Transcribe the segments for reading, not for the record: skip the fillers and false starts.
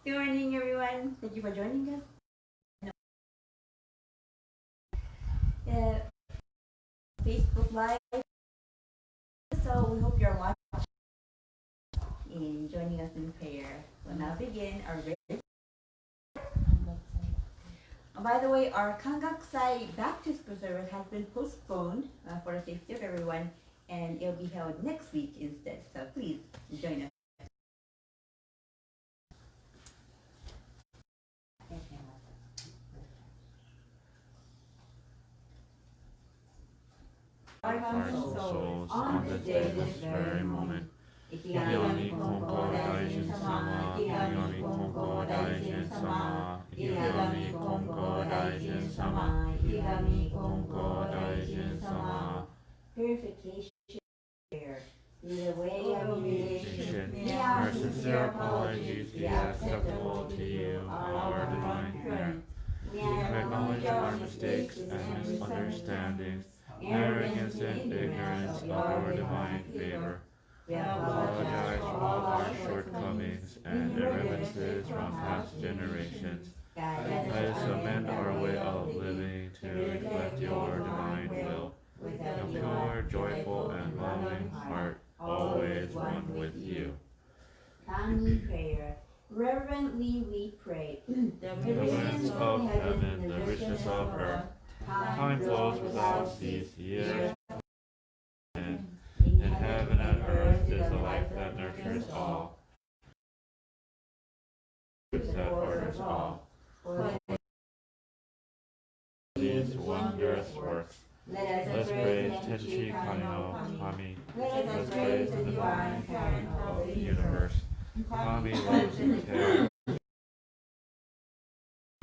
Good morning, everyone. Thank you for joining us. Uh, Facebook Live. So we hope you're watching and joining us in prayer. We'll now begin our very. By the way, our Kangakusai Baptist School service has been postponed for the safety of everyone, and it'll be held next week instead. So please join us. Hearts and souls on this day, this very moment. Ikigami Konko Daijin Sama, Ikigami Konko Daijin Sama, Ikigami Konko Daijin Sama, Ikigami Konko Daijin Sama. Purification prayer. The way of mediation. Our sincere apologies be acceptable to you, our divine parent. We acknowledge our mistakes and misunderstandings, arrogance and ignorance of your divine favor. We apologize for all our shortcomings and irreverences from past generations. Let us amend our way of living to reflect your divine will. With a pure, joyful, and loving heart, always one with you. Kami prayer. Reverently we pray. The winds of heaven, the richness of earth, time flows without cease, years and in heaven and earth is a life that nurtures all, that orders all. For these wondrous works, let us praise Tenchi Kanno Kami. Let us praise the divine parent of the universe. Kami loves and cares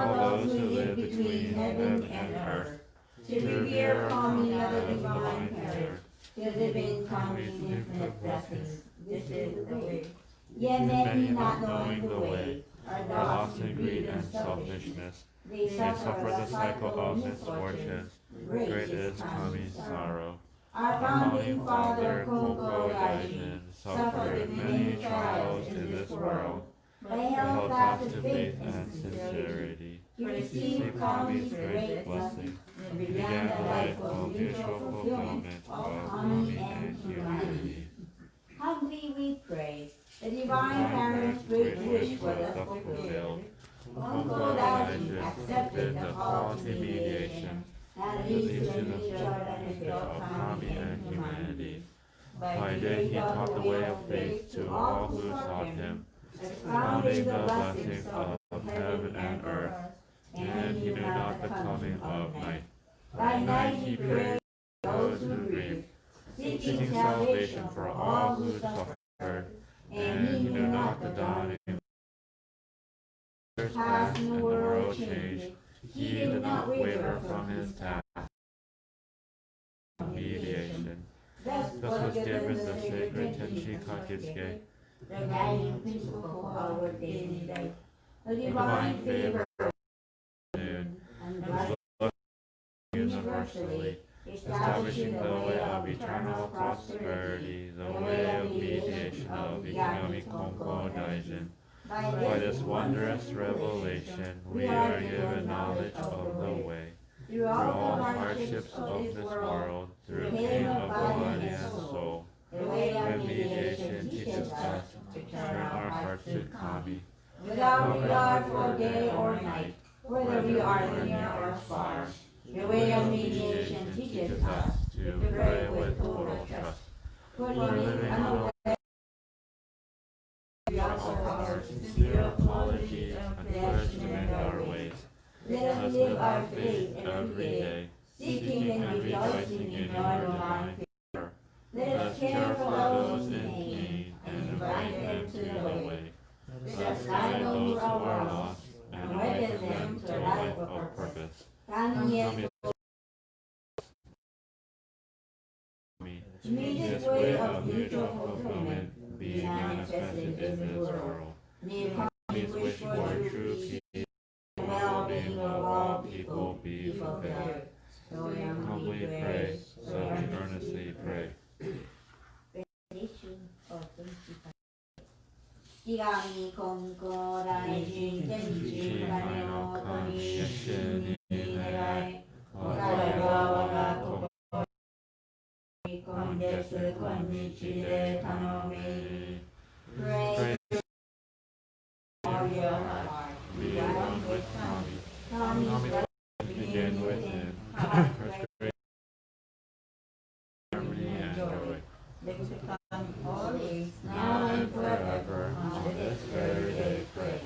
all those who live between heaven and earth. To revere Kami as the divine parent, to live in Kami's infinite blessings. This is the way. Yet many, not knowing the way, are lost in greed and selfishness. They suffer the cycle of misfortunes. Great is Kami's sorrow. Our founding father, Konko Daijin, suffered many trials in this world, but held fast to faith and sincerity. He received Kami's great blessing and began a life of mutual fulfillment of Kami and humanity. Humbly we pray, the divine parent's great wish was thus fulfilled. Konko Daijin accepted the call to mediation that leads to the mutual benefit of Kami and humanity. By day he taught the way of faith to all who sought him, expounding the blessings of heaven and earth, and he knew not the coming of night. By night he prayed for those who grieved, seeking salvation for all who suffered, and he knew not the dawning. Years passed and the world changed. He did not waver from his task of mediation. Thus was given the sacred Tenchi Kakitsuke, the guiding principle for our daily life. The divine favor and the blessing universally, establishing the way of eternal prosperity, the way of mediation of Ikigami Konko Daijin. By this wondrous revelation, we are given knowledge of the way. Through all hardships of this world, through pain of body and soul, the way of mediation teaches us to turn our hearts to Kami. Without regard for day or night, whether we are near or far, the way of mediation teaches us to pray with total trust. Putting living on our sincere apologies and pledge to mend our ways. Let us live our faith every day, seeking and rejoicing in your divine favor. Let us care for those in pain and invite them to the way. Let us guide those who are lost and awaken them to a life of purpose. Kami may this way of mutual fulfillment be manifested in this world. May Kami's wish for true peace and well-being of all people be fulfilled. So we humbly pray, so we earnestly pray. 木神金光大臣天地金の神主に願い、お互いは我が心に今月今日で頼み。Pray all your heart. Be one with Kami. Kami's blessings begin within. Heart, great harmony and joy. They become always, now and forever, on this very day pray.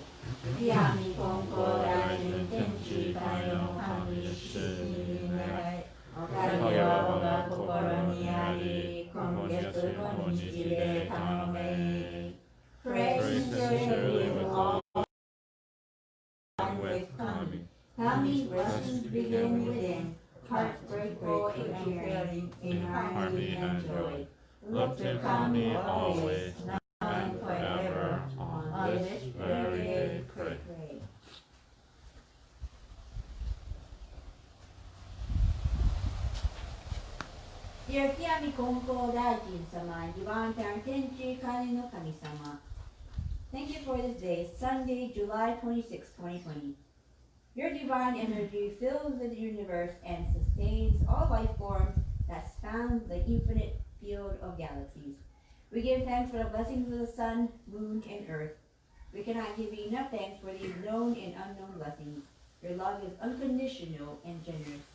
Yami Konko Daijin Tenchi Kai no Kami Shi Nai. Wahiawa ga kokoro ni ari, kongetsu konnichi de tanome. Pray sincerely with all one with Kami. Kami's blessings begin within, hearts grateful and caring, in harmony and joy. Look to Kami always, now and forever, on this very day pray. Dear Kiyami Konko Daijin-sama, Divine Parent Tenchi Kani no Kami-sama, thank you for this day, Sunday, July 26, 2020. Your divine energy fills the universe and sustains all life forms that span the infinite field of galaxies. We give thanks for the blessings of the sun, moon, and earth. We cannot give you enough thanks for these known and unknown blessings. Your love is unconditional and generous.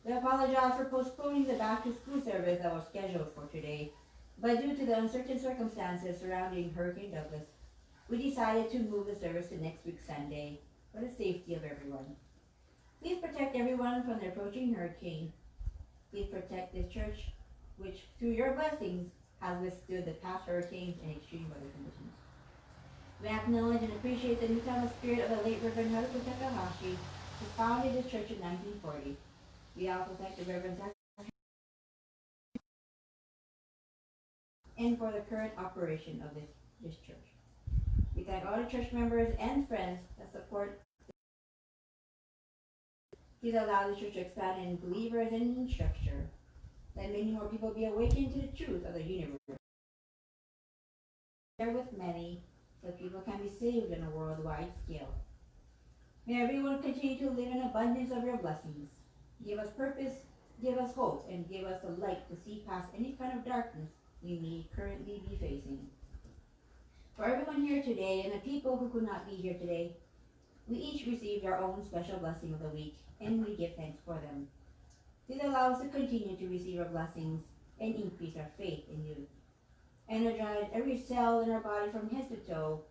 We apologize for postponing the back-to-school service that was scheduled for today, but due to the uncertain circumstances surrounding Hurricane Douglas, we decided to move the service to next week Sunday for the safety of everyone. Please protect everyone from the approaching hurricane. Please protect this church, which through your blessings has withstood the past hurricanes and extreme weather conditions. We acknowledge and appreciate the Newtown spirit of the late Reverend Haruko Takahashi, who founded this church in 1940. We also thank the Reverend and for the current operation of this church. We thank all the church members and friends that support. Please allow the church to expand in believers and in structure. Let many more people be awakened to the truth of the universe. Share with many so people can be saved on a worldwide scale. May everyone continue to live in abundance of your blessings. Give us purpose, give us hope, and give us the light to see past any kind of darkness we may currently be facing. For everyone here today and the people who could not be here today, we each received our own special blessing of the week, and we give thanks for them. Please allow us to continue to receive our blessings and increase our faith in you. Energize every cell in our body from head to toe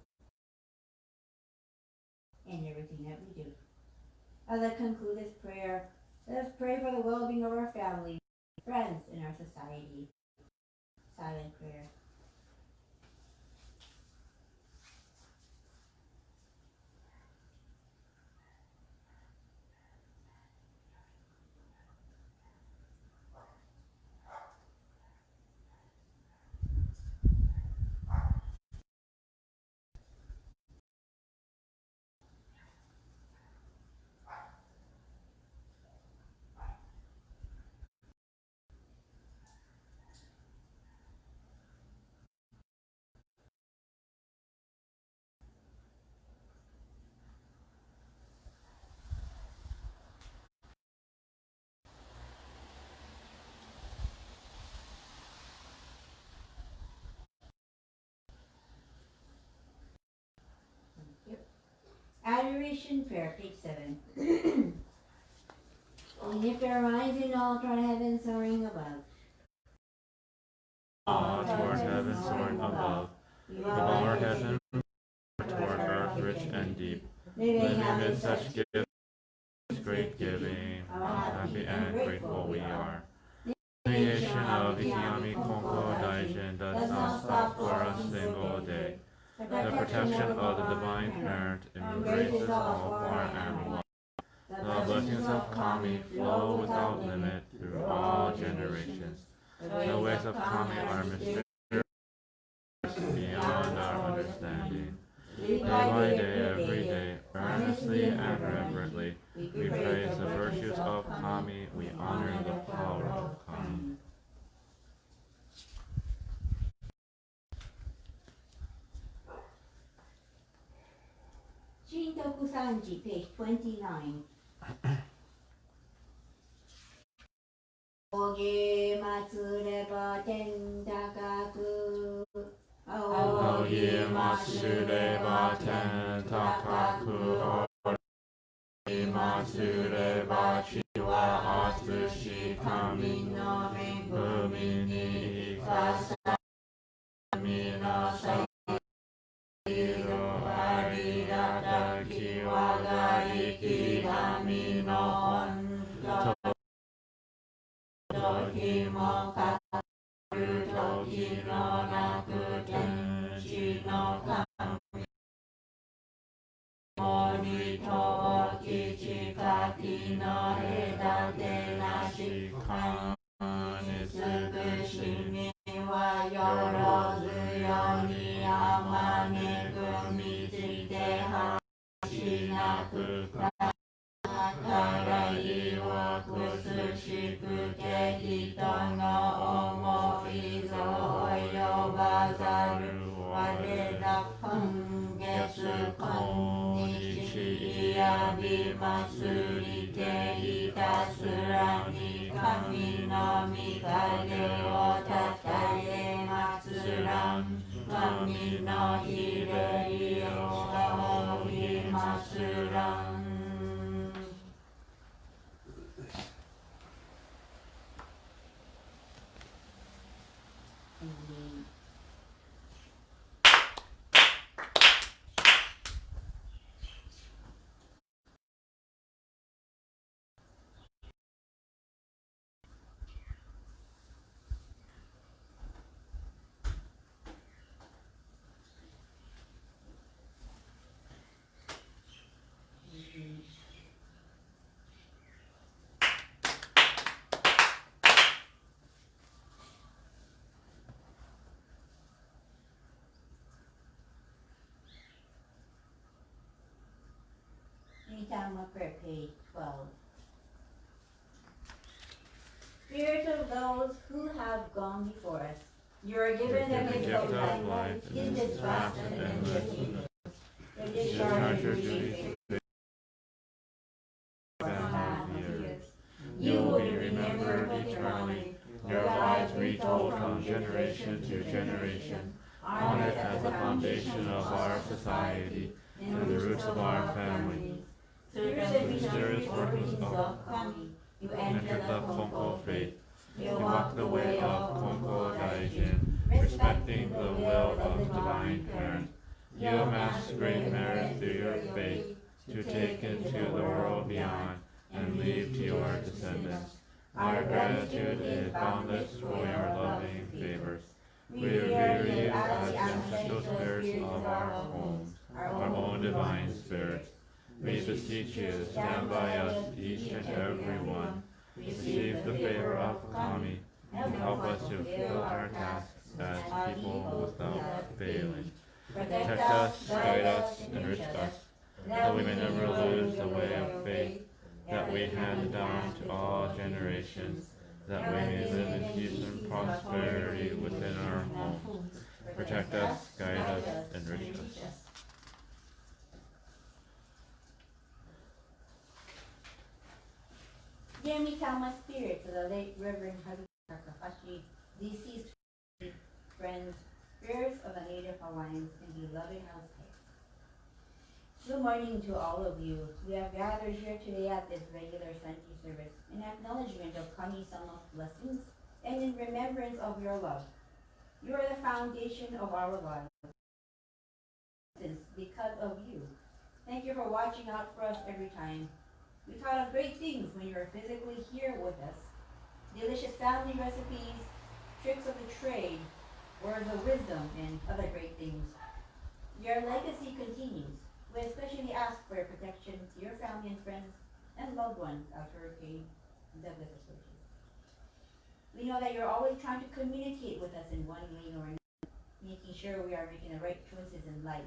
and everything that we do. As I conclude this prayer, let us pray for the well-being of our family, friends, and our society. Silent prayer. Adoration prayer, page 7. We lift our minds in all toward heaven soaring above. Toward heaven soaring above, above our heaven, toward earth rich and deep. Living amid such gifts, great giving, how happy and grateful we are. The creation of Ikiyami Konko Daijin does not stop for a single day. The protection of the Divine Parent embraces all far and wide. The blessings of Kami flow without limit through all generations. The ways of Kami are mysterious beyond our understanding. Day by day, every day, earnestly and reverently, we praise the virtues of Kami, we honor the power of Kami. Sanji, page 29. 仰祭れば天高く仰ぎ祭れば天高く仰ぎ祭れば地は厚し神の恵みに生かさ皆さんありがたき我が生き神の恩時もかる時のなく天使の神森とき近きの隔てなしかにつくしみはよろずよにあまねくみちてはしなくからいをくすしくて人の思いぞ及ばざる我ら今月今日いやび祭りてひたすらに神の御影をたたえ祭らん神のひれりを仰ぎ祭らんAnytime prayer, page 12. Spirits of those who have gone before us, you are given the gift of life in this vast and endless universe. The discharge your duties for years. You will be remembered eternally. Your lives retold from generation to generation, honored as the foundation of our society and the roots of our family. Through the mysterious workings of Kami, you entered the Konko faith. You walked the way of Konko Daijin, respecting the will of Divine Parent. You amassed great merit through your faith to take into the world beyond and leave to your descendants. Our gratitude is boundless for your loving favors. We revere you as the ancestral spirits of our homes, our own divine spirits. We beseech you, stand by us, each and every one. Receive the favor of Kami, and help us to fulfill our tasks as people without failing. Protect us, guide us, enrich us, that we may never lose the way of faith that we hand down to all generations, that we may live in peace and prosperity within our homes. Protect us, guide us, enrich us. Dear Mikama spirit for the late Reverend Haruki Takahashi, deceased friends, spirits of the native Hawaiians, and beloved housemates. Good morning to all of you. We have gathered here today at this regular Sunday service in acknowledgement of Kami-sama's blessings and in remembrance of your love. You are the foundation of our lives. Because of you. Thank you for watching out for us every time. We thought of great things when you were physically here with us. Delicious family recipes, tricks of the trade, words of wisdom, and other great things. Your legacy continues. We especially ask for your protection to your family and friends and loved ones after Hurricane Douglas approaches. We know that you're always trying to communicate with us in one way or another, making sure we are making the right choices in life,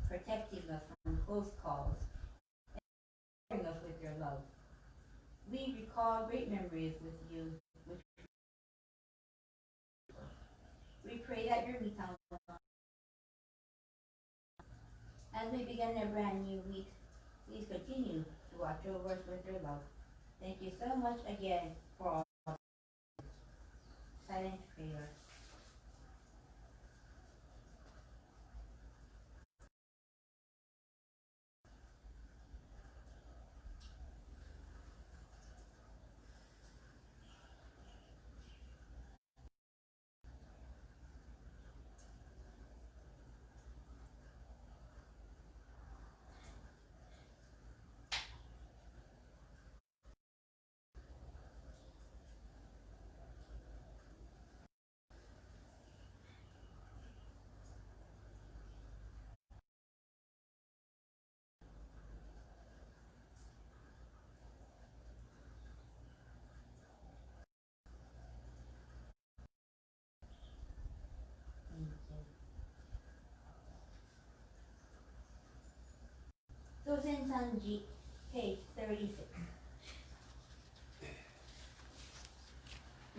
protecting us from close calls, and us with your love. We recall great memories with you, which we pray that your meeting as we begin a brand new week, Please continue to watch over us with your love. Thank you so much again for all silent prayer. Tosen Sanji, page 36.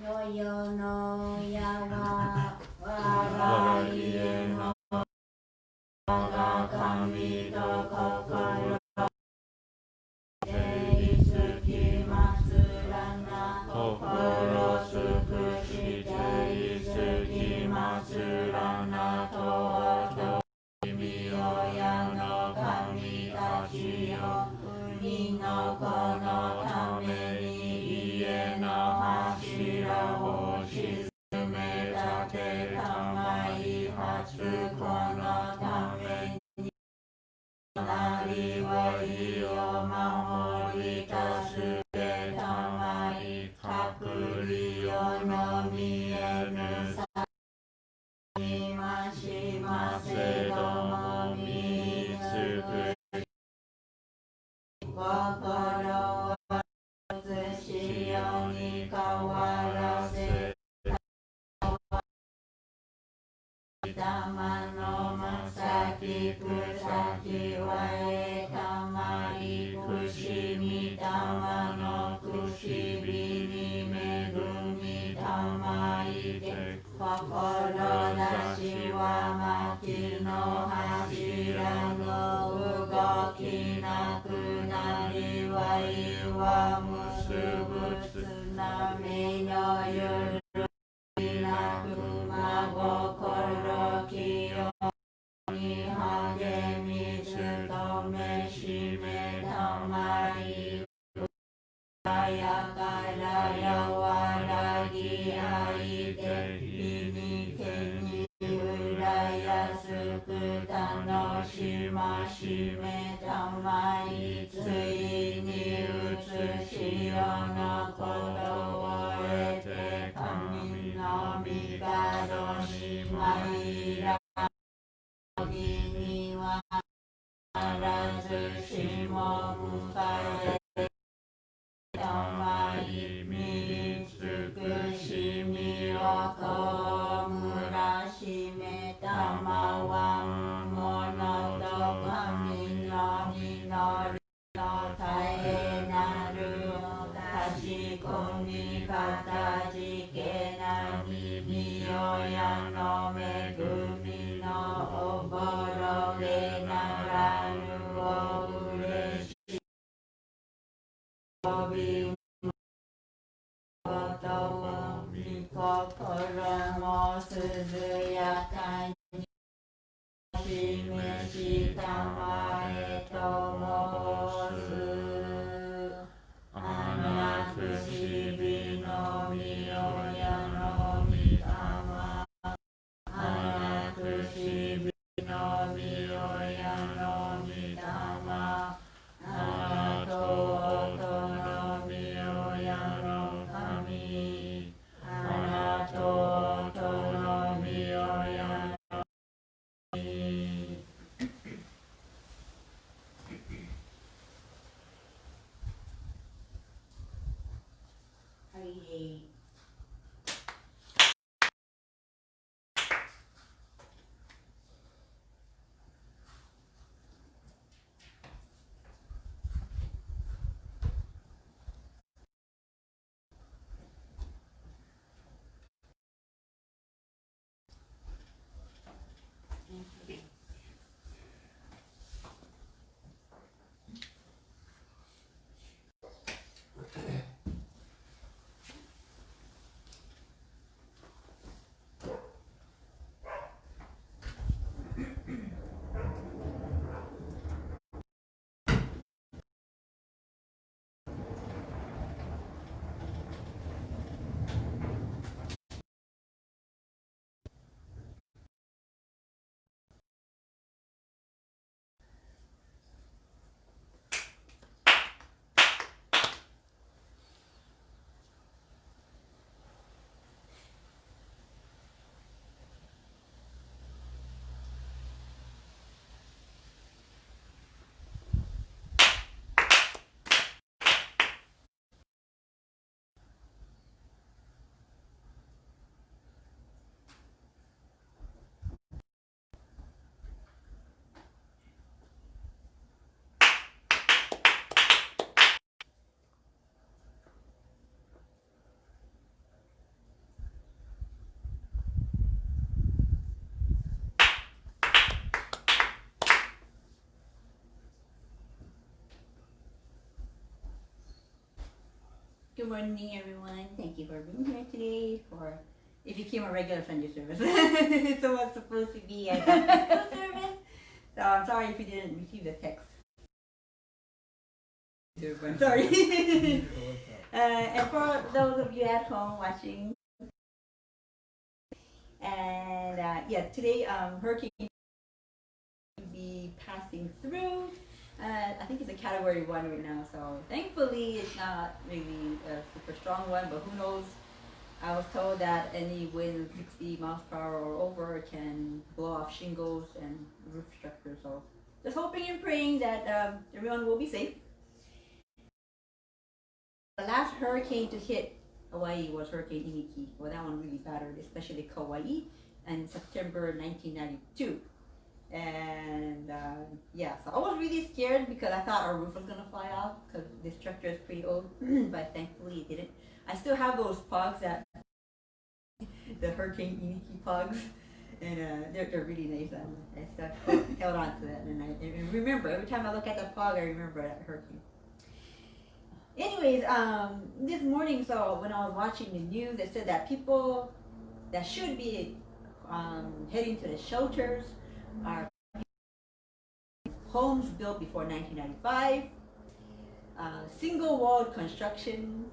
よよのやわ我が家の我が神と心でいつきますらな心すくしていつきますらなと君親の神たちよ国の子のために家の柱を沈め立てたまい初子のためになりわいを守り助けたまい隠りよの見えぬさにましませども見つく心を映しように変わらせ玉のまさき草木はえたまいくしみ玉のくしびにめぐみたまいて心出しは薪の柱の動きなくなりわいは結ぶつなみのゆるみなく真心清に励み努めしめたまいやからやわらぎあいて日にけにうらやすく楽しましめたまいついに移しよのことを得て神の御門に参らぎには必ずしも迎えたまい見つくしみをこむらしめたまわものと神の実りの絶えなる確かみかたじけなみみよやの恵みのおぼろげならぬおうれしびことをみ心もすずやかに示したまえと申すあなくしびのみよやのみたまあなくしびのみよやのみたまあなととのみよやの神あなととのみよやの神 Good morning, everyone. Thank you for being here today. For if you came a regular Sunday service, it was supposed to be a gospel service. So I'm sorry if you didn't receive the text. I'm sorry. And for those of you at home watching, and yeah, today hurricane will be passing through. I think it's a category 1 right now, so thankfully it's not really a super strong one, but who knows. I was told that any wind 60 miles per hour or over can blow off shingles and roof structures, so just hoping and praying that everyone will be safe. The last hurricane to hit Hawaii was Hurricane Iniki. Well, that one really battered, especially Kauai, in September 1992. And yeah, so I was really scared because I thought our roof was gonna fly off because this structure is pretty old, but thankfully it didn't. I still have those pogs that the Hurricane Iniki pogs, and they're really nice. And I still held on to that, and I remember every time I look at that pog, I remember that hurricane. Anyways, this morning, so when I was watching the news, it said that people that should be heading to the shelters are homes built before 1995, single-walled construction,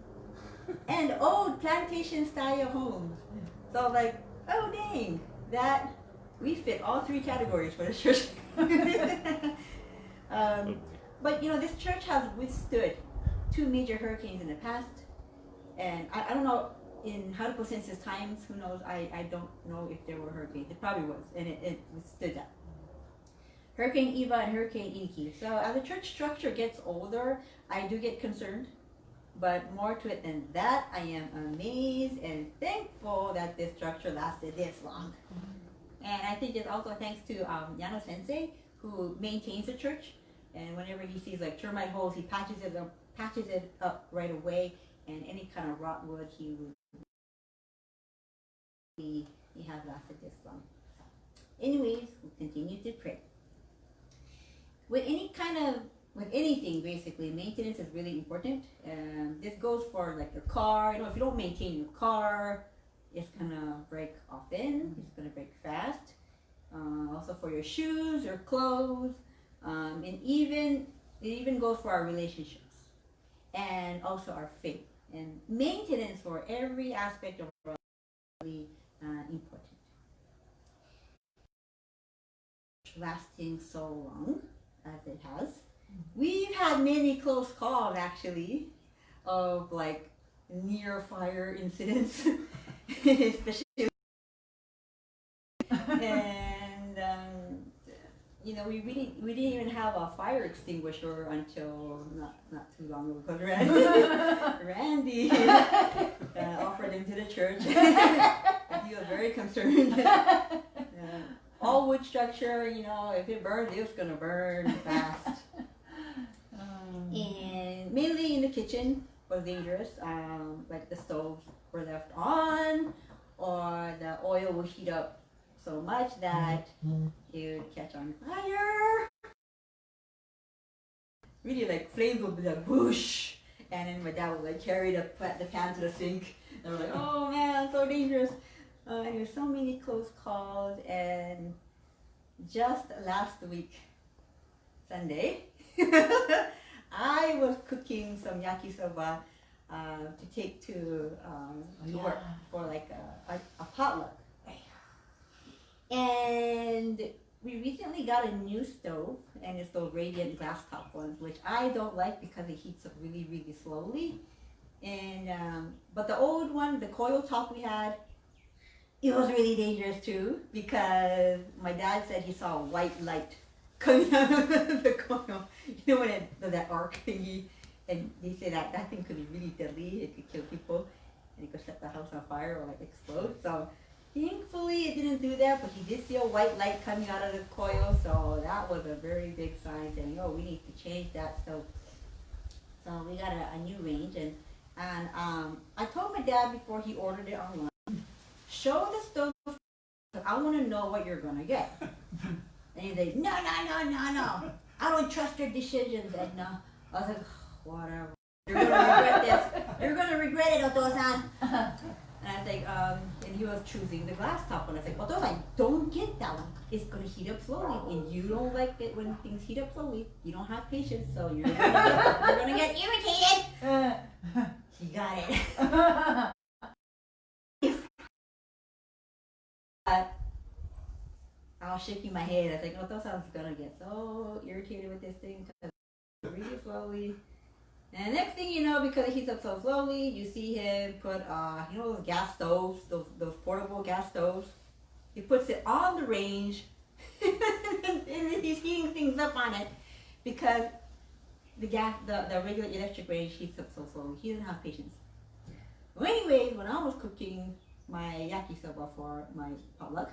and old plantation-style homes. So I was like, oh dang, that we fit all 3 categories for this church. But you know, this church has withstood 2 major hurricanes in the past, and I don't know in Haruko Sensei's times, who knows, I don't know if there were hurricanes. It probably was, and it withstood that. Hurricane Eva and Hurricane Iniki. So as the church structure gets older, I do get concerned, but more to it than that, I am amazed and thankful that this structure lasted this long. And I think it's also thanks to Yano Sensei, who maintains the church, and whenever he sees like termite holes, he patches it up right away, and any kind of rot wood he has lasted this long. Anyways, we'll continue to pray. With anything basically, maintenance is really important. This goes for like your car. You know, if you don't maintain your car, it's gonna break often. It's gonna break fast. Also for your shoes, your clothes, and it even goes for our relationships and also our faith. And maintenance for every aspect of our life is really important. Lasting so long as it has, we've had many close calls actually of like near fire incidents, especially, and you know, we didn't even have a fire extinguisher until not too long ago, because Randy offered them to the church. He was very concerned. All wood structure, you know, if it burns, it's gonna burn fast. And mainly in the kitchen was dangerous. Like the stoves were left on, or the oil will heat up so much that it would catch on fire. Really, like flames would be like whoosh, and then my dad would like carry the pan to the sink. And we're like, oh man, so dangerous. Anyway, so many close calls, and just last week, Sunday, I was cooking some yakisoba to take to work for like a potluck. And we recently got a new stove, and it's those radiant glass top ones, which I don't like because it heats up really, really slowly. And but the old one, the coil top we had, it was really dangerous too, because my dad said he saw a white light coming out of the coil. You know when it does that arc thingy, and they say that thing could be really deadly. It could kill people, and it could set the house on fire or like explode. So thankfully it didn't do that, but he did see a white light coming out of the coil. So that was a very big sign saying, oh, we need to change that stove. So we got a new range, and I told my dad before he ordered it online, show the stove, I want to know what you're going to get. And he's like, no, I don't trust your decisions, Edna. I was like, whatever. You're gonna regret this. You're gonna regret it, Oto-san. And I was like, and he was choosing the glass top one. I was like, Oto-san, don't get that one. It's gonna heat up slowly, and you don't like it when things heat up slowly. You don't have patience, so you're gonna get irritated. He got it. I was shaking my head. I was like, Oto-san's gonna get so irritated with this thing because it's really slowly. And next thing you know, because it heats up so slowly, you see him put, you know those gas stoves, those portable gas stoves? He puts it on the range, and he's heating things up on it because the regular electric range heats up so slowly. He doesn't have patience. Well, anyways, when I was cooking my yakisoba for my potluck,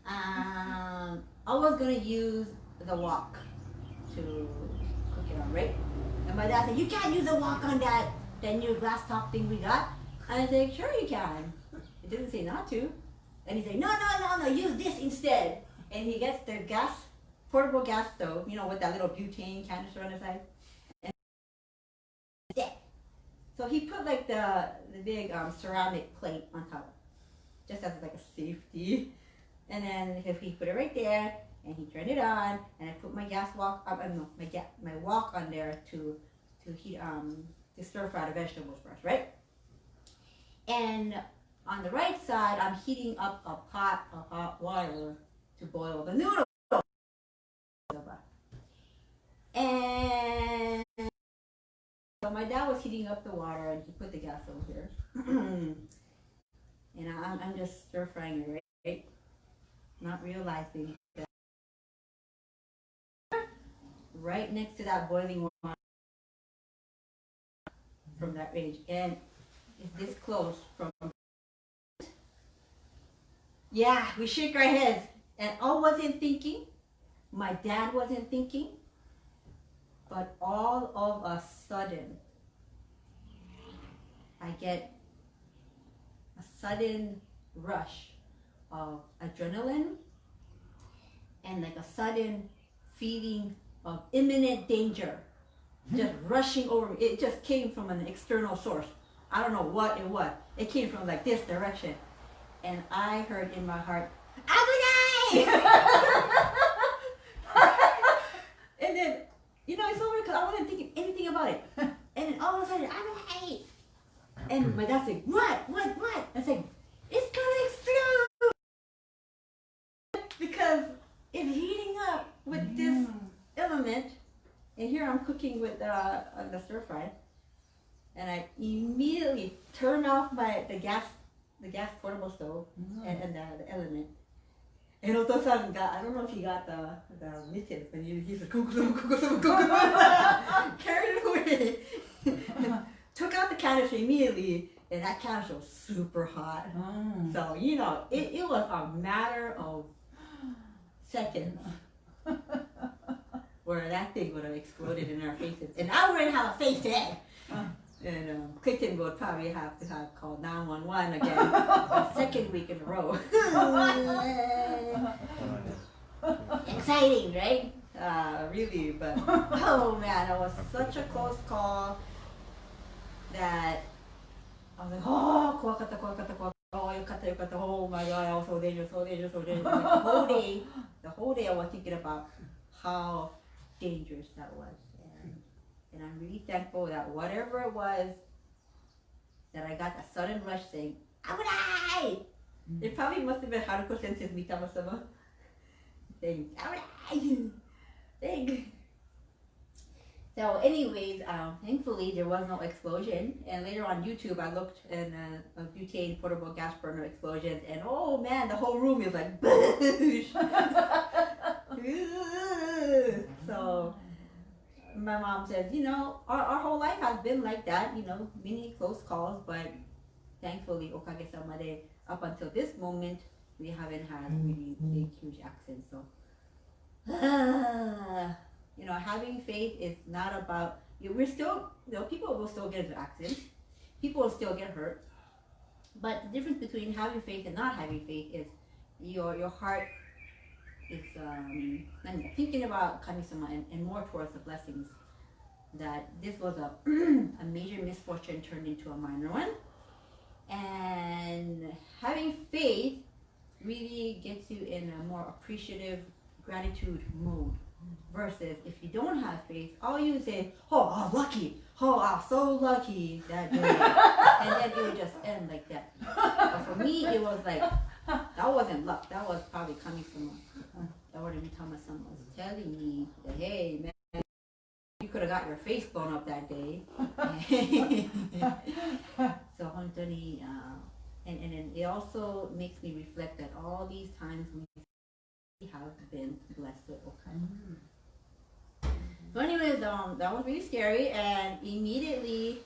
I was gonna use the wok to cook it on, right? And my dad said, you can't use a wok on that new glass top thing we got. And I said, sure you can. It didn't say not to. And he said, no, use this instead. And he gets the portable gas stove, you know, with that little butane canister on the side. And so he put like the big ceramic plate on top, just as like a safety. And then if he put it right there, and he turned it on, and I put my my wok on there to heat to stir fry the vegetables first, right? And on the right side, I'm heating up a pot of hot water to boil the noodles. And so my dad was heating up the water, and he put the gas over here, and I'm just stir frying it, right? Not realizing that right next to that boiling water from that range, and it's this close from. Yeah, we shake our heads, and I wasn't thinking, my dad wasn't thinking, but all of a sudden, I get a sudden rush of adrenaline and like a sudden feeling of imminent danger just rushing over me. It just came from an external source. I don't know what it was. It came from like this direction. And I heard in my heart, Abunai! And then, you know, it's over because I wasn't thinking anything about it. And then all of a sudden, Abunai! And my dad said, what? I said, it's gonna explode! Because it's heating up with this element. And here I'm cooking with on the stir fry. And I immediately turn off the gas portable stove and the element. And Oto-san got, I don't know if he got the mittens, but he said, Konko, carried it away. Took out the canister immediately, and that canister was super hot. So, you know, it was a matter of seconds where that thing would have exploded in our faces. And I wouldn't have a face today. And Clayton would probably have to have called 911 again the second week in a row. Exciting, right? Really, but oh man, that was such a close call that I was like, oh, 怖かった. Oh, よかった. Oh my god, I was so dangerous. Like, the whole day I was thinking about how dangerous that was. And I'm really thankful that whatever it was, that I got a sudden rush saying, Abunai! It probably must have been Haruko Sensei's Mitama-sama saying, Abunai! Thing. So anyways, thankfully there was no explosion. And later on YouTube I looked and a butane portable gas burner explosions, and oh man, the whole room is like boosh! So my mom says, you know, our whole life has been like that, you know, many close calls, but thankfully, okage-sama de, up until this moment, we haven't had really big, huge accidents. So, you know, having faith is not about, we're still, you know, people will still get into accidents, people will still get hurt, but the difference between having faith and not having faith is your heart is thinking about Kami-sama and more towards the blessings that this was a major misfortune turned into a minor one. And having faith really gets you in a more appreciative gratitude mode. Versus if you don't have faith, all you say, oh, I'm lucky. Oh, I'm so lucky that day. And then it would just end like that. But for me, it was like, that wasn't luck. That was probably coming from, that would every time someone was telling me that, hey, man, you could have got your face blown up that day. So, honestly, and then it also makes me reflect that all these times we have been blessed with okay. So anyways, that was really scary, and immediately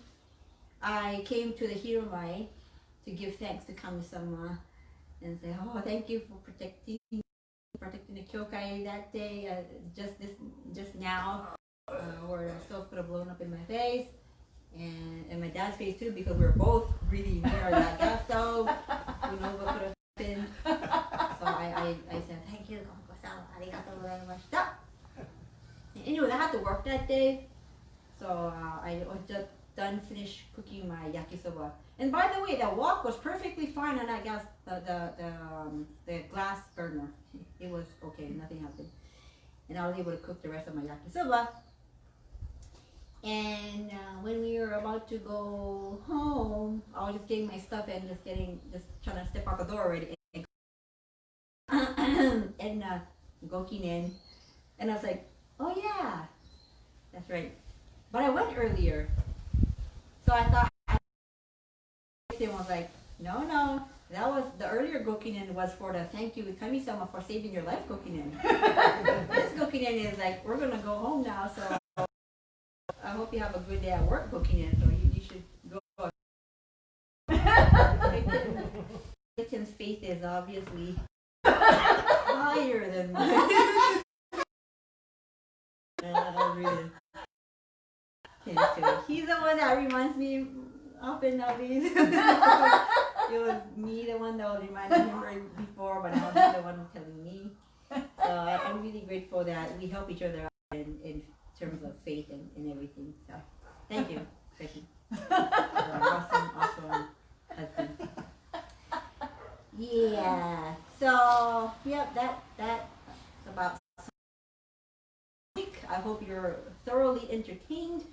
I came to the Hiromai to give thanks to Kami-sama and say, oh, thank you for protecting the Kyokai that day, just now, where the stove could have blown up in my face, and my dad's face too, because we were both really near that gas stove. Who knows what could have happened. So I said, thank you, Konko-san, arigatou gozaimashita. Anyways, I had to work that day, so I was just finished cooking my yakisoba. And by the way, the wok was perfectly fine on that gas, the glass burner. It was okay, nothing happened. And I was able to cook the rest of my yakisoba. And when we were about to go home, I was just getting my stuff and just trying to step out the door already. And Gokinen, and I was like, oh yeah, that's right. But I went earlier, so I thought it was like, no, that was the earlier Gokinen was for the thank you Kami-sama for saving your life Gokinen. This Gokinen is like, we're gonna go home now, so I hope you have a good day at work Gokinen. So you should go. Victim's faith is obviously higher than mine. Really. He's the one that reminds me often of these. It was me, the one that was reminding him right before, but now he's the one telling me. So I'm really grateful that we help each other out in terms of faith and everything. So thank you, Becky. Awesome husband. Yeah. So yep, that's about. I hope you're thoroughly entertained.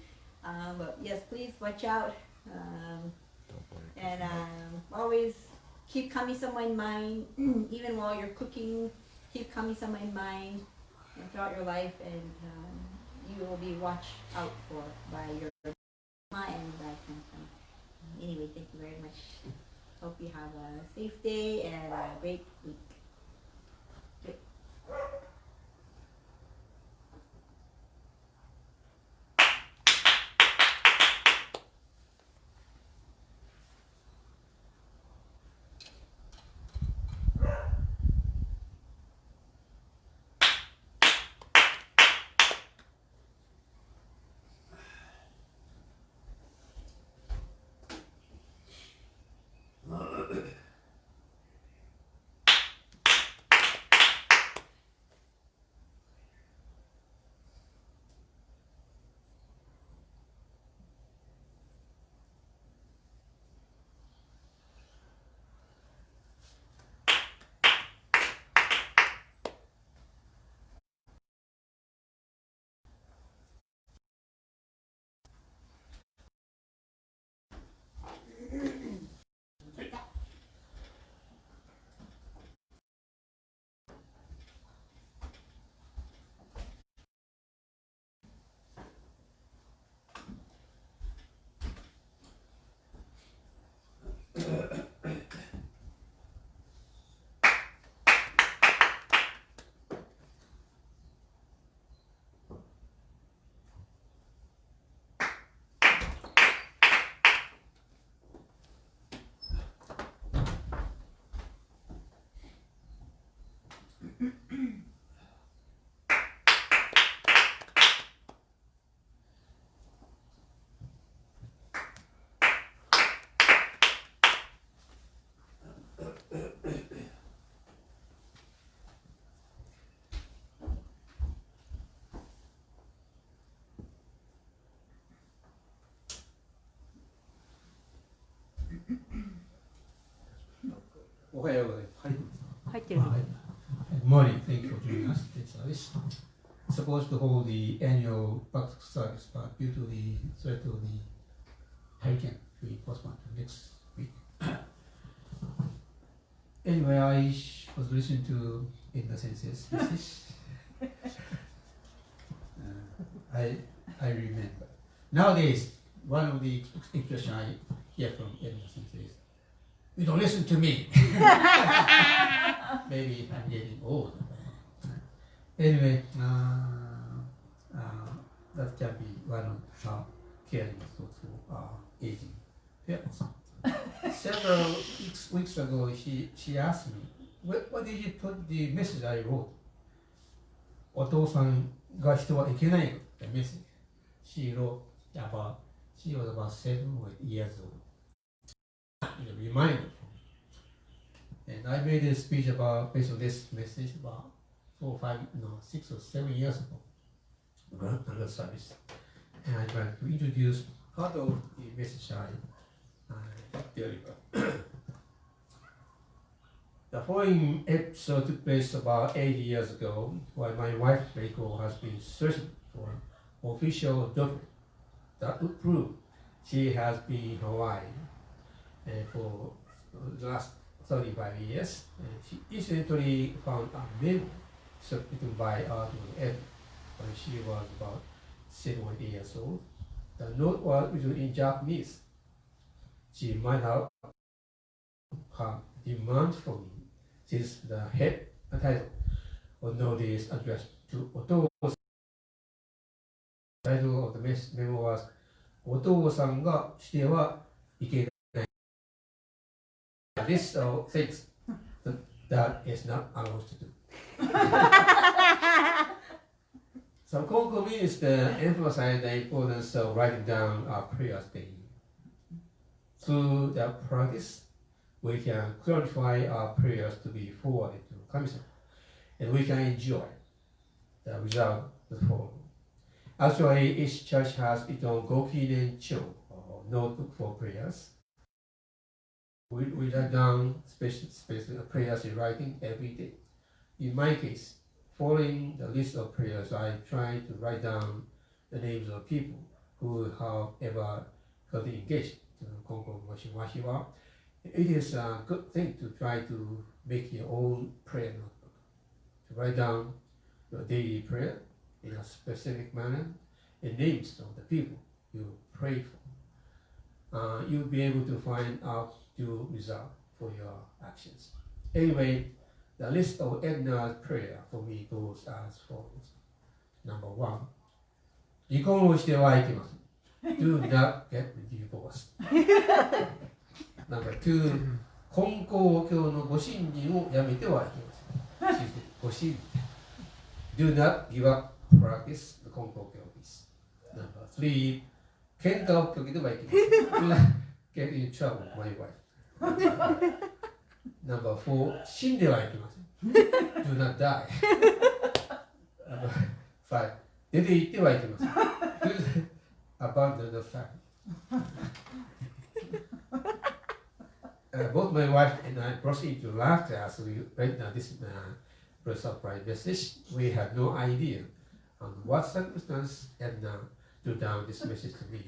But yes, please watch out. And always keep Kami-sama in mind, even while you're cooking. Keep Kami-sama in mind and throughout your life, and you will be watched out for by your mama and by Kami-sama. Anyway, thank you very much. Hope you have a safe day and a great week. Great. Wahiawa で入ってる。Good morning. Thank you for joining us. It's service. Supposed to hold the annual back service, but due to the threat of the hurricane, we postponed to next week. Anyway, I was listening to in the senses message. I remember. Nowadays, one of the expression I hear from Edna Sensei is, "You don't listen to me." Maybe I'm getting old. Anyway, that can be one of some caring thoughts for aging parents. Several weeks ago, she asked me, what did you put the message I wrote? お父さんが人はいけない the message. She wrote about, she was about 7 years old. A reminder. And I made a speech about, based on this message about 6 or 7 years ago. Another service. And I tried to introduce part of the message I delivered. The following episode took place about 8 years ago, while my wife Reiko has been searching for an official document that would prove she has been in Hawaii for the last 35 years. And she incidentally found a memo submitted by Arthur Ed when she was about 7 or 8 years old. The note was written in Japanese. She might have her demand for me, since the head title of notice addressed to Otosan. The title of the memo was お父さんがしてはいけない list of things that is not allowed to do. So Konko means to emphasize the importance of writing down our prayers daily. Through that practice, we can clarify our prayers to be forwarded to Kami-sama, and we can enjoy the result of the following. Actually, each church has its own gokinen cho, or notebook for prayers. We write down special prayers in writing every day. In my case, following the list of prayers, I try to write down the names of people who have ever got engaged to Konko Wahiawa. It is a good thing to try to make your own prayer notebook, to write down your daily prayer in a specific manner and names of the people you pray for. You'll be able to find out your result for your actions. Anyway, the list of Edna's prayer for me goes as follows. Number 1, 離婚をしてはいけません。Do not get divorced. Number 2, 根高教のご信心をやめてはいけません。ご信心。Do not give up practice the 根高教 peace. Number 3, 喧嘩をかけてはいけません。Do not get in trouble with my wife. Number 4, 死んではいけません。Do not die. Number 5, 出て行ってはいけません。Do not abandon the family. Both my wife and I burst into laughter as we read this surprise message. We had no idea on what circumstance Edna drew down this message to me.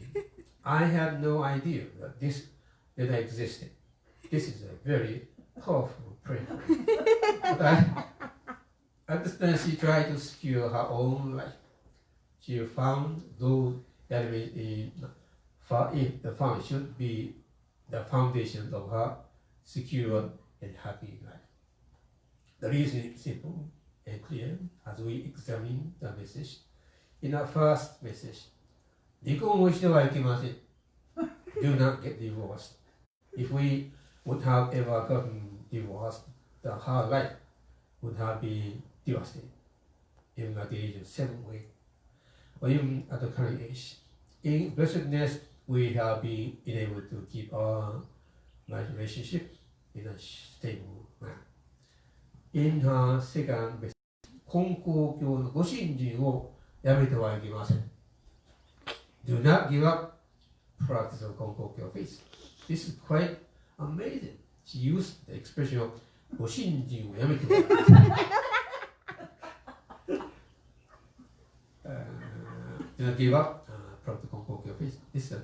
I had no idea that I existed. This is a very powerful prayer. But I understand she tried to secure her own life. She found those elements in the family should be the foundation of her secure and happy life. The reason is simple and clear as we examine the message. In our first message, 離婚をしてはいけません. Do not get divorced. If we would have ever gotten divorced, her life would have been devastated, even at the age of 7 or even at the current age. In blessedness, we have been able to keep our marriage relationship in a stable manner. In her second message, 根高教のご信心をやめてはいけません。Do not give up practice of 根高教 faith. This is quite amazing. she used the expression of ご信心をやめてください。Do not give up from the Konko face. This is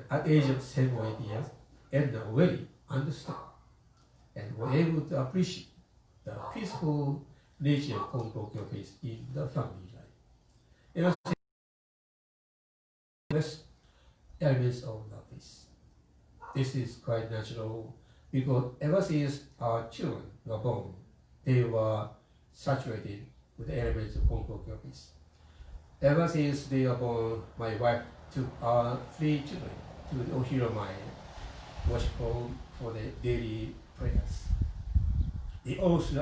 at the age of 7 or 8 years, Edna already understood and were able to appreciate the peaceful nature of Konko face in the family life. And also, best elements of the peace. This is quite natural because ever since our children were born, they were saturated with the elements of Konko peace. Ever since they were born, my wife took our 3 children to the Ohiromai worship hall for the daily prayers. They also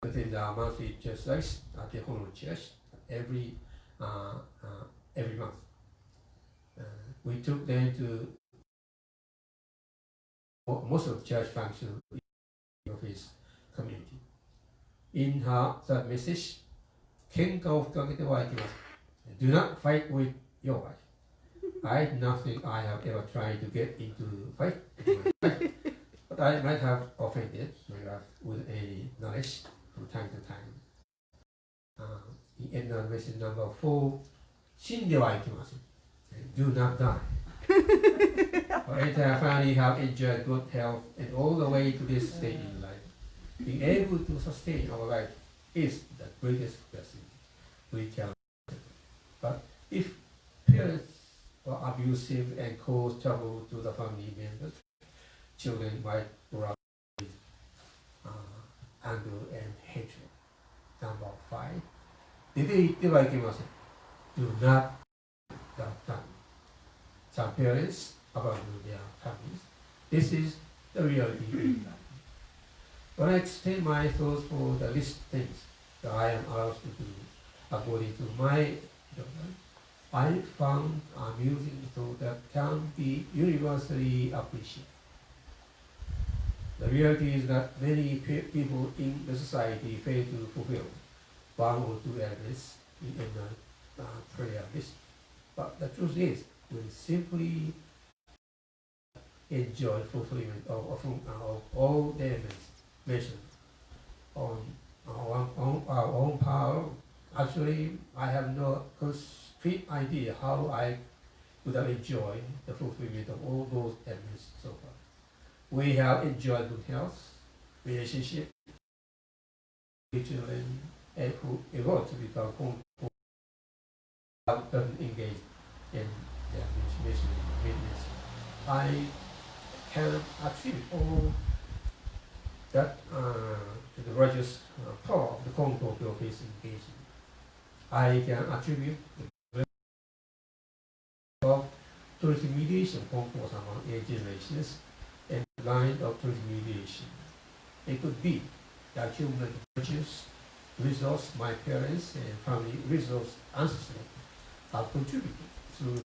attend the monthly church service at the Honolulu Church every month. We took them to most of the church functions of his community. In her third message, 喧嘩をふっかけてはいけません。Do not fight with your wife. I don't think I have ever tried to get into fight with my wife, but I might have offended my wife with any knowledge from time to time. In message number 4, 死んではいけません。Do not die. Our entire family have enjoyed good health and all the way to this stage in life. Being able to sustain our life is the greatest blessing we can. But if parents are abusive and cause trouble to the family members, children might grow up with anger and hatred. Number 5. 出て行ってはいけません。Do not the family. Some parents abandon their families. This is the reality in life. When I explain my thoughts for the list things that I am allowed to do according to my judgment, I found amusing thought that can be universally appreciated. The reality is that many people in the society fail to fulfill 1 or 2 elements in a prayer list. But the truth is, we simply enjoy fulfillment of all the elements mentioned on our own power. Actually, I have no concrete idea how I would have enjoyed the fulfillment of all those elements so far. We have enjoyed good health, relationship, children, and who evolve to become engaged in their witness. I can attribute all that to the righteous power of the Konko face engagement. I can attribute the of truth mediation Konko among 8 generations and the line of truth mediation. It could be the accumulated virtues, resource my parents and family resource ancestors have contributed through.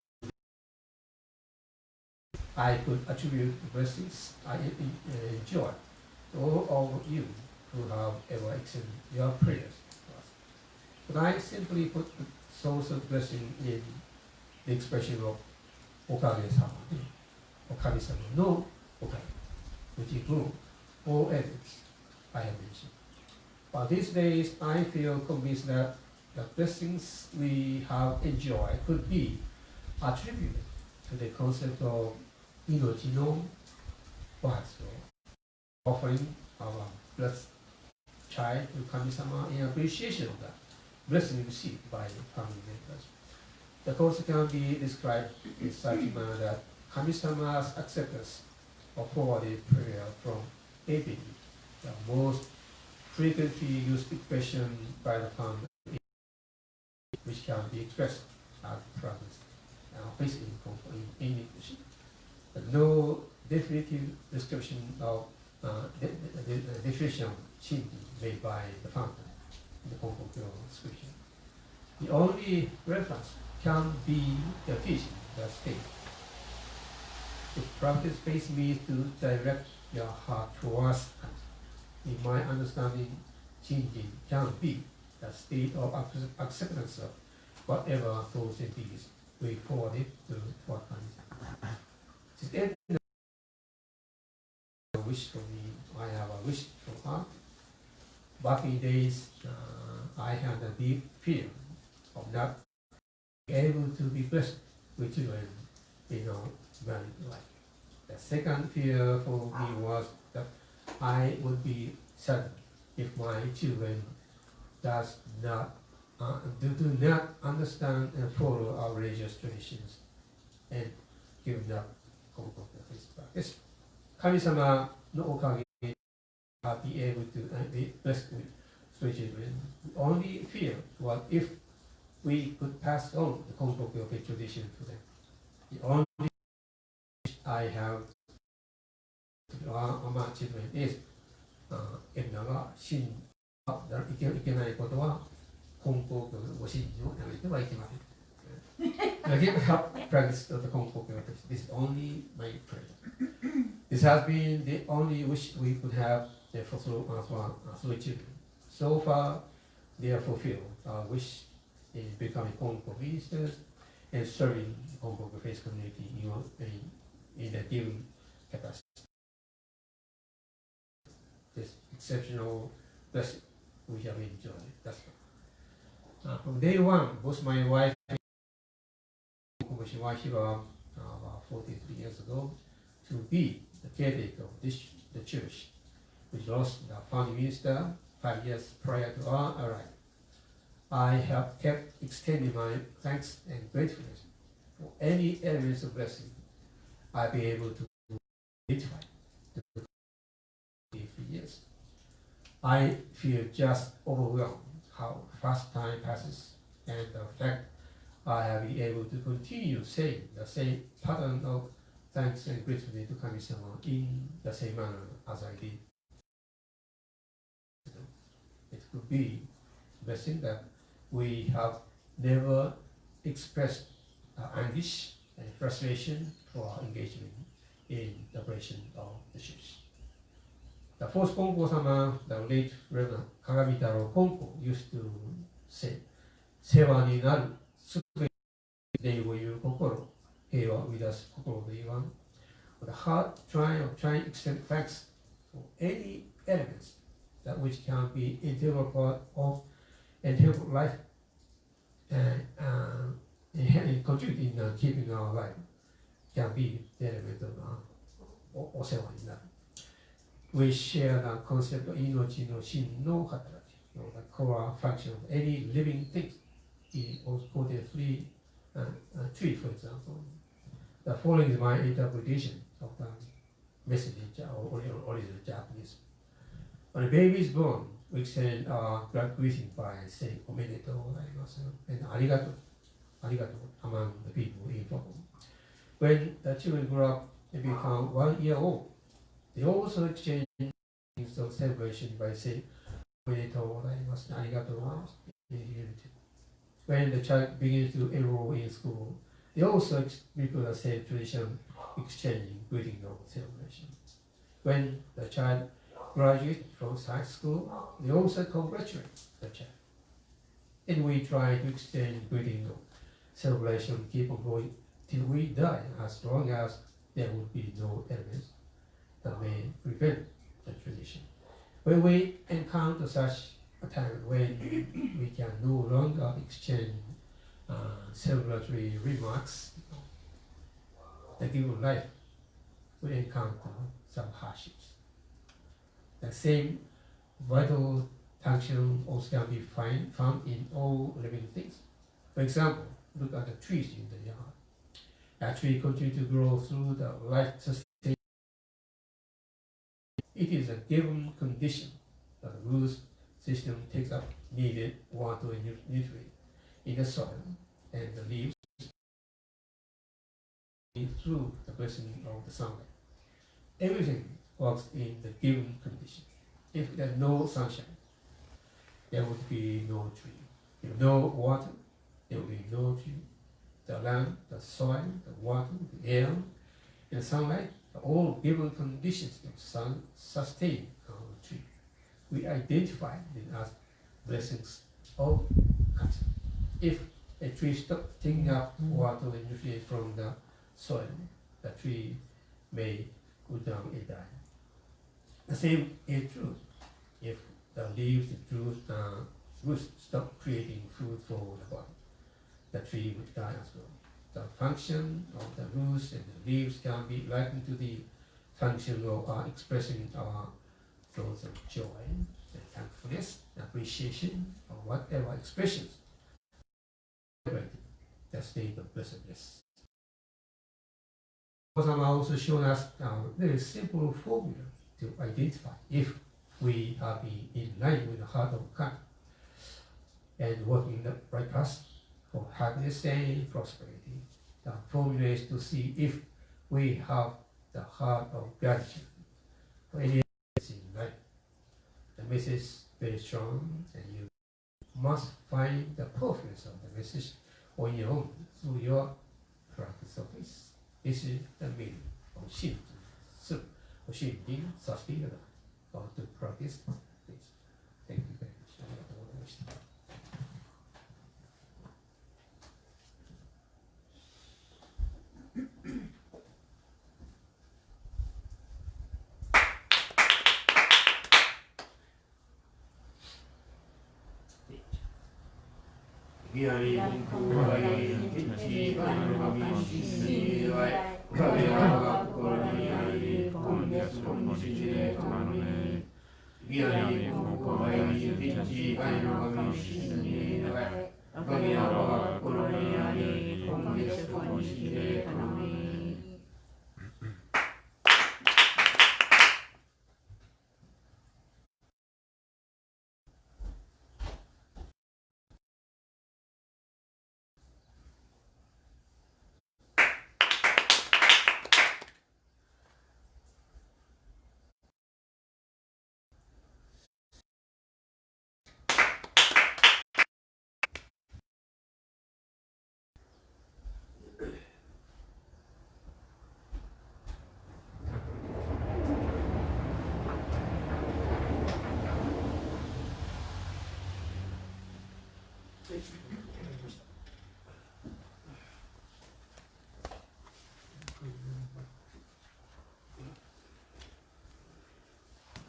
I could attribute the blessings I enjoy to all of you who have ever extended your prayers to us. But I simply put the source of blessing in the expression of おかげさまで、おかげさまのおかげ, which includes all elements I have mentioned. But these days, I feel convinced that the blessings we have enjoyed could be attributed to the concept of 命のお初を offering our blessed child to 神様 in appreciation of that blessing received by family members. The concept can be described in such a manner that 神様's acceptance of forwarded prayer from APD, the most frequently used expression by the family, which can be expressed as practice, basically in English. But no definitive description of the definition of Shinto made by the founder in the Konko scripture. The only reference can be the teaching that states, to practice faith means to direct your heart towards us. In my understanding, Shinjin can be the state of acceptance of whatever thoughts and deeds we forwarded to what comes. wish for me. I have a wish for her. Back in days, I had a deep fear of not being able to be blessed with children in our married life. The second fear for me was that I would be sad if my children does not do not understand and follow our religious traditions and give up Konko practice. 神様のおかげで be able to be blessed with three children. The only fear was if we could pass on the Konko tradition to them. The only wish I have to my children is エンナが死んだらいけないことは根高教のご信条をやめてはいけません。Give up practice of the Konko. This is only my prayer. This has been the only wish we could have for three children. So far, they are fulfilled our wish in becoming Konko ministers and serving the Konko faith community in the given capacity. This exceptional blessing we have enjoyed. That's from day one, both my wife and Wahiawa about 43 years ago to be the caretaker of the church, which lost the founding minister 5 years prior to our arrival. I have kept extending my thanks and gratefulness for any elements of blessing I've been able to identify for years. I feel just overwhelmed how fast time passes and the fact I have been able to continue saying the same pattern of thanks and gratefulness to Kami-sama in the same manner as I did. It could be a blessing that we have never expressed anguish and frustration for our engagement in the operation of the church. The fourth Konko-sama, the late Reverend Kagamitaro Konko, used to say, 世話になるすべて礼を言う心、平和を生み出す心と言わん。The hard trying to extend thanks for any elements that which can be integral part of and help life and contribute in keeping our life can be the element of お世話になる。We share the concept of 命の真の働き、the core function of any living thing. He also quoted tree, for example. The following is my interpretation of the message in original Japanese. When a baby is born, we extend our greeting by saying "omedetou gozaimasu" and "arigato" among the people involved. When the children grow up and become 1 year old, they also exchange things of celebration by saying "omedetou gozaimasu" and "arigatou gozaimasu." When the child begins to enroll in school, they also repeat the same tradition, exchanging greeting of celebration. When the child graduates from high school, they also congratulate the child. And we try to extend greeting of celebration, keep on going till we die, as long as there will be no elements that may prevent the tradition. When we encounter such a time when we can no longer exchange celebratory remarks, the given life will encounter some hardships. The same vital function also can be found in all living things. For example, look at the trees in the yard. A tree continues to grow through the life sustain. It is a given condition that the roots system takes up needed water and nutrient in the soil, and the leaves through the blessing of the sunlight. Everything works in the given condition. If there's no sunshine, there would be no tree. If no water, there would be no tree. The land, the soil, the water, the air, and the sunlight are all given conditions to sustain our tree. We identify them as blessings of God. If a tree stops taking up water and nutrients from the soil, the tree may go down and die. The same is true if the leaves, the roots stop creating food for the body. The tree would die as well. The function of the roots and the leaves can be likened to the function of expressing our thoughts of joy and thankfulness, appreciation, or whatever expressions. The state of blessedness. Osama also shown us a very simple formula to identify if we are being in line with the heart of God and working in the right path for happiness and prosperity. The formula is to see if we have the heart of gratitude for any in life. The message is very strong, and you must find the purpose of the message on your own through your practice of this. This is the meaning of Shin. So, Shin being sustainable, or to practice this. Thank you very much. ありがとうございました。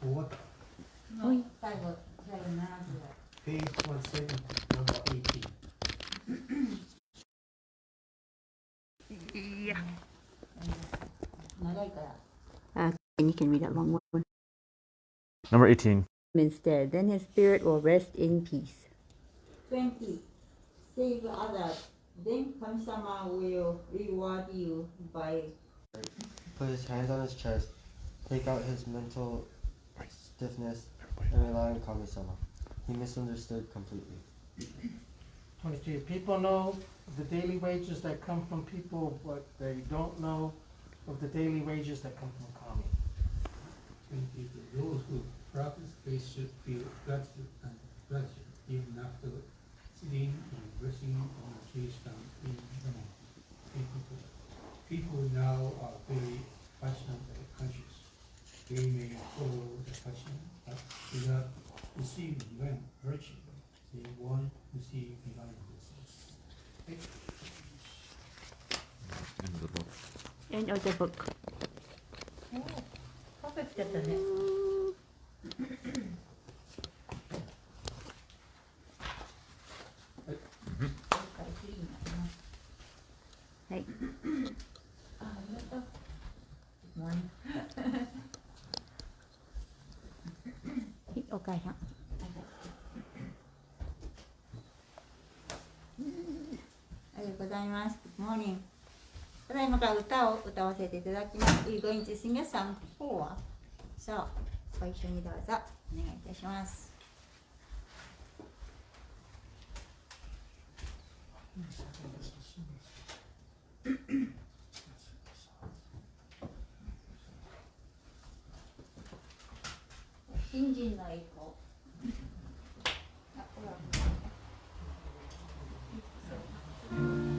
終わった。最後最後7時。 Page 17, number 18. Yeah. 長いから。 And you can read that long one Number 18. instead. Then his spirit will rest in peace. 20. Save others. Then 神様 will reward you by Put his hands on his chest, take out his mental stiffness, and rely on Kami-sama. He misunderstood completely. 22. People know the daily wages that come from people, but they don't know of the daily wages that come from Kami. 22. Those who practice faith should feel gratitude and pleasure even after sitting and resting on a tree stump in the mountain. People now are very passionate and conscious. They may follow the passion, but without receiving divine virtue, they won't receive divine blessings. End of the book. End of the book. パーフェクトだったね。はい。ありがとう。はい、お母さん。ありがとうございます。Good morning. ただいまから歌を歌わせていただきます。We're going to sing a song for. So, ご一緒にどうぞお願いいたします。新人の栄光。あ、ほら。Amen.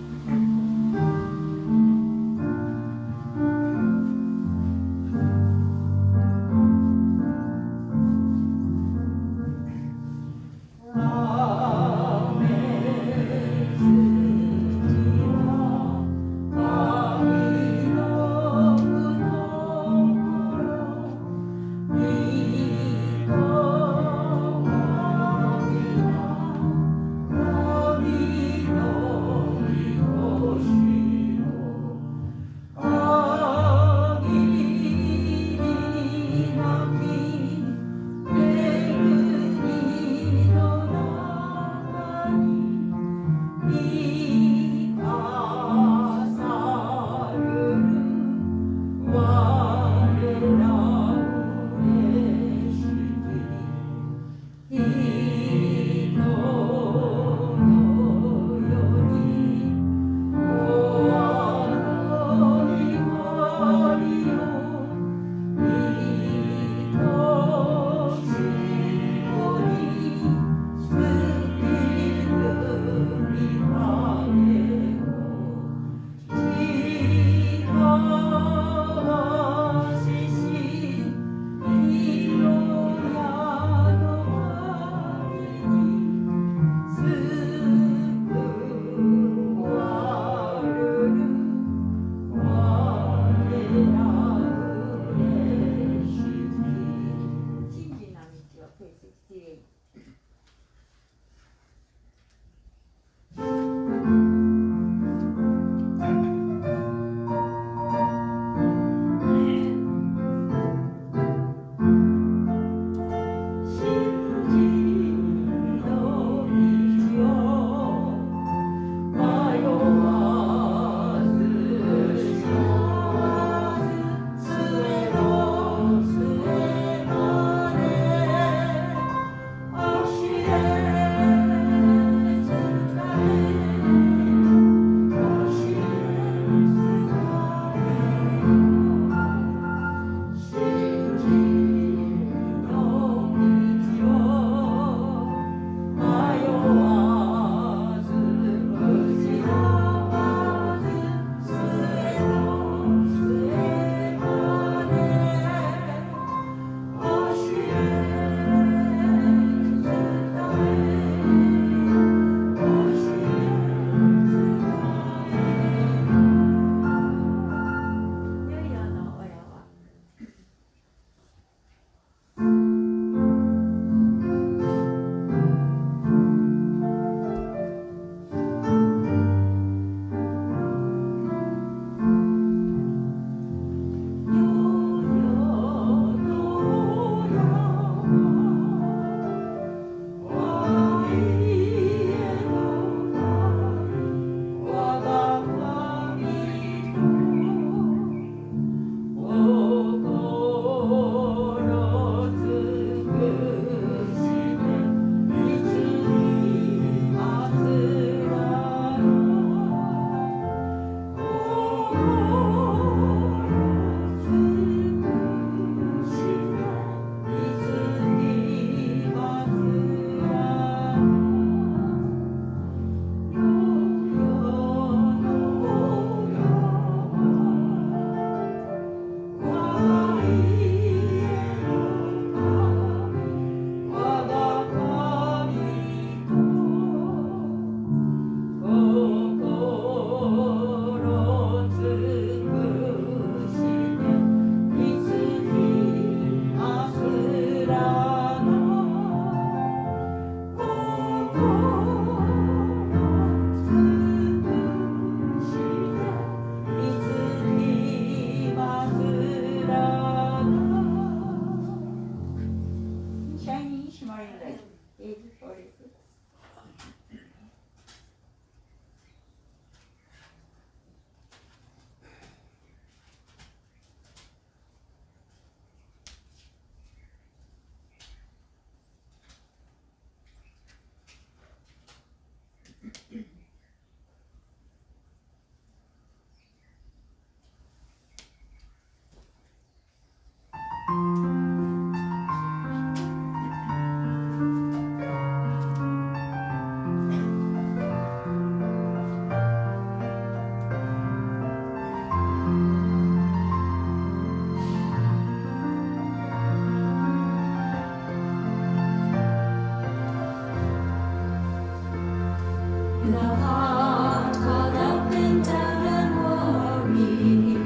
with a heart caught up in doubt and worry.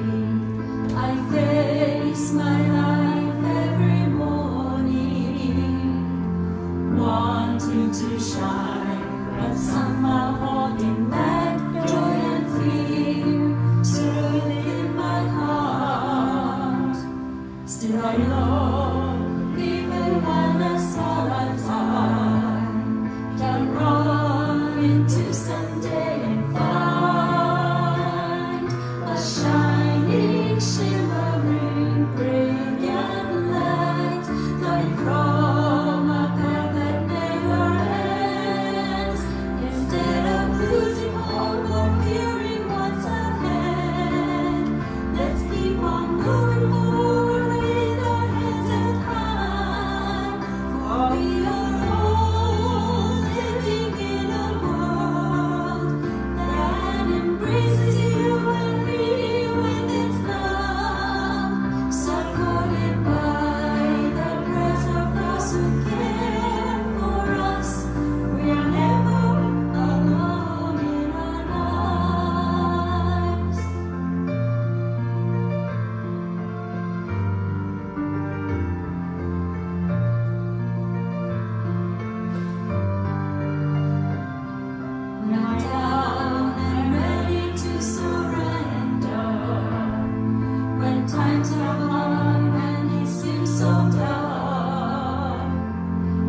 I face my life every morning, wanting to shine, but somehow holding back joy and fear still within my heart. Still I know, even when the stars are, can run into someday and find a shining, shimmering, brilliant light flowing from a path that never ends. Instead of losing hope or fearing what's ahead, let's keep on moving forward with our heads held high. For we are all living in a world that embraces you and me with its love, supported by the prayers of those who care for us. We are never alone in our lives. When I'm down and ready to surrender, when times are hard and it seems so dark,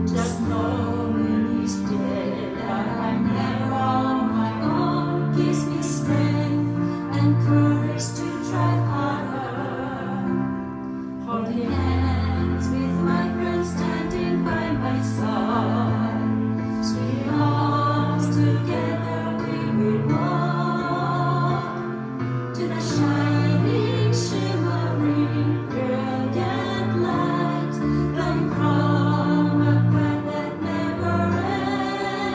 just knowing each day that I'm never on my own gives me strength and courage to try harder. Holding hands with my friends standing by my side, sweet arms together we will walk to the shining, shimmering, brilliant light flowing from a path that never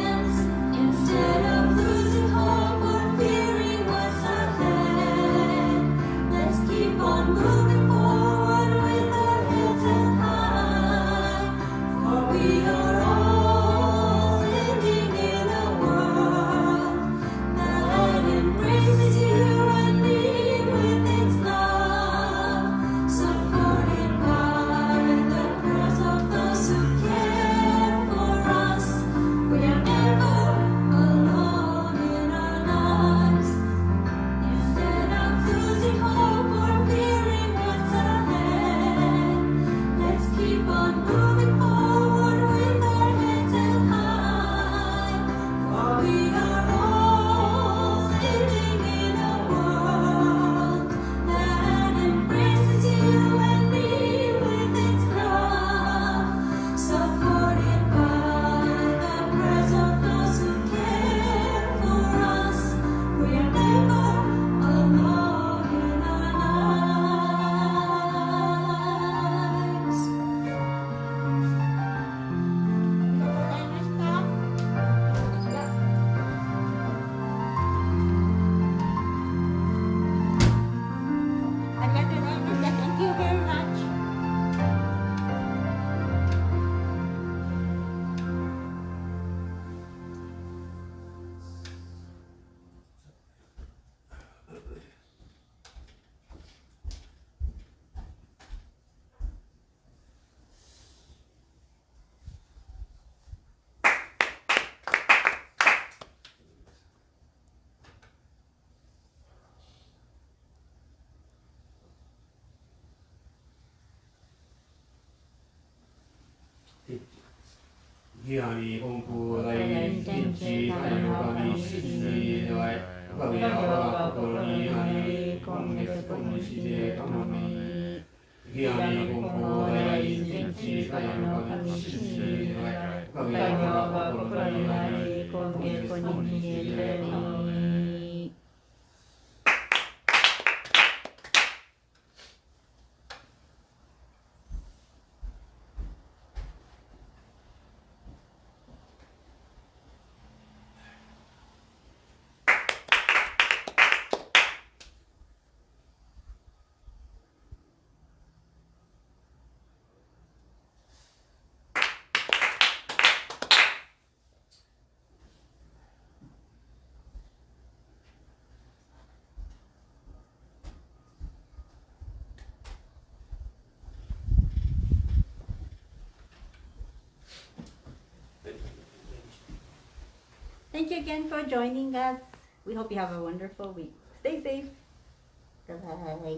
ends. Instead of losing hope or fearing what's ahead, let's keep on moving forward with our heads held high. For we are all living in a world that embraces you and me with its love, supported by the prayers of those who care for us. We are never alone in our lives. Instead of losing hope or fearing what's ahead, let's keep on moving forward with our heads held high. For we are all living in a world that embraces you and me with its love, supported by the prayers of those who care for us. We are never alone in our lives. Thank you very much. Hiami Konko Rai Kinchi Kayokami Shiji Rai Wahiawa Kokori Hani Konge Komi Shiji Kamami Hiami Konko Rai Kinchi Kayokami Shiji Rai Wahiawa Kokori Hani Konge Komi Shiji Kamami. Thank you again for joining us. We hope you have a wonderful week. Stay safe. Bye-bye.